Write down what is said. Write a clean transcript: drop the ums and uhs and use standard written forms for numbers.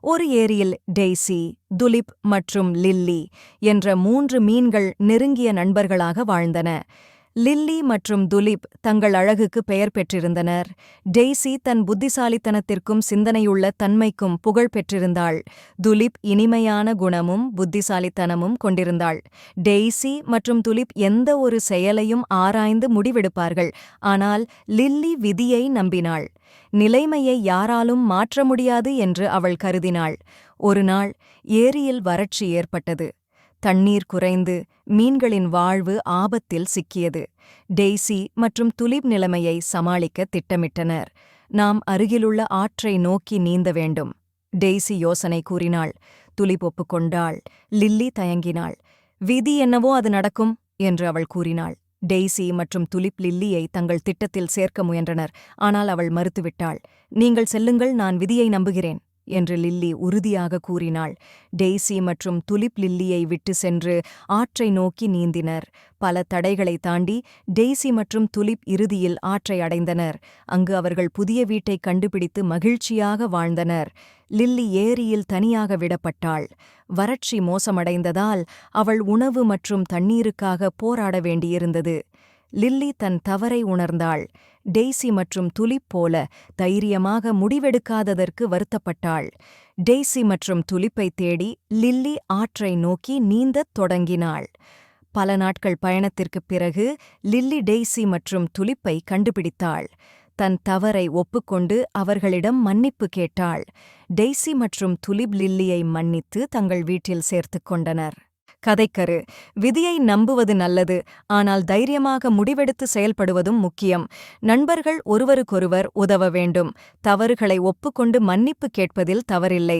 ஒரு ஏரியில் Daisy, tulip மற்றும் லில்லி என்ற 3 மீன்கள் நெருங்கிய நண்பர்களாக வாழ்ந்தன. லில்லி மற்றும் துலிப் தங்கள் அழகுக்கு பெயர் பெற்றிருந்தனர். டெய்சி தன் புத்திசாலித்தனத்திற்கும் சிந்தனையுள்ள தன்மைக்கும் புகழ் பெற்றிருந்தாள். துலிப் இனிமையான குணமும் புத்திசாலித்தனமும் கொண்டிருந்தாள். டெய்சி மற்றும் துலிப் எந்த ஒரு செயலையும் ஆராய்ந்து முடிவெடுப்பார்கள். ஆனால் லில்லி விதியை நம்பினாள். நிலைமையை யாராலும் மாற்ற முடியாது என்று அவள் கருதினாள். ஒருநாள் ஏரியில் வறட்சி ஏற்பட்டது. தண்ணீர் குறைந்து மீன்களின் வாழ்வு ஆபத்தில் சிக்கியது. டெய்சி மற்றும் துலிப் நிலைமையை சமாளிக்க திட்டமிட்டனர். நாம் அருகிலுள்ள ஆற்றை நோக்கி நீந்த வேண்டும். டெய்சி யோசனை கூறினாள். துலிப் ஒப்புக்கொண்டாள். லில்லி தயங்கினாள். விதி என்னவோ அது நடக்கும் என்று அவள் கூறினாள். டெய்சி மற்றும் துலிப் லில்லியை தங்கள் திட்டத்தில் சேர்க்க முயன்றனர். ஆனால் அவள் மறுத்துவிட்டாள். நீங்கள் செல்லுங்கள், நான் விதியை நம்புகிறேன் என்று லில்லி உறுதியாக கூறினாள். டெய்சி மற்றும் துலிப் லில்லியை விட்டு சென்று ஆற்றை நோக்கி நீந்தினர். பல தடைகளை தாண்டி டெய்சி மற்றும் துலிப் இறுதியில் ஆற்றை அடைந்தனர். அங்கு அவர்கள் புதிய வீட்டை கண்டுபிடித்து மகிழ்ச்சியாக வாழ்ந்தனர். லில்லி ஏரியில் தனியாக விடப்பட்டாள். வறட்சி மோசமடைந்ததால் அவள் உணவு மற்றும் தண்ணீருக்காக போராட வேண்டியிருந்தது. லில்லி தன் தவறை உணர்ந்தாள். டெய்சி மற்றும் துலிப் போல தைரியமாக முடிவெடுக்காததற்கு வருத்தப்பட்டாள். டெய்சி மற்றும் துலிப்பை தேடி லில்லி ஆற்றை நோக்கி நீந்தத் தொடங்கினாள். பல நாட்கள் பயணத்திற்குப் பிறகு லில்லி டெய்சி மற்றும் துலிப்பை கண்டுபிடித்தாள். தன் தவறை ஒப்புக்கொண்டு அவர்களிடம் மன்னிப்பு கேட்டாள். டெய்சி மற்றும் துலிப் லில்லியை மன்னித்து தங்கள் வீட்டில் சேர்த்துக் கொண்டனர். கதைக்கரு: விதியை நம்புவது நல்லது, ஆனால் தைரியமாக முடிவெடுத்து செயல்படுவதும் முக்கியம். நண்பர்கள் ஒருவருக்கொருவர் உதவ வேண்டும். தவறுகளை ஒப்புக்கொண்டு மன்னிப்பு கேட்பதில் தவறில்லை.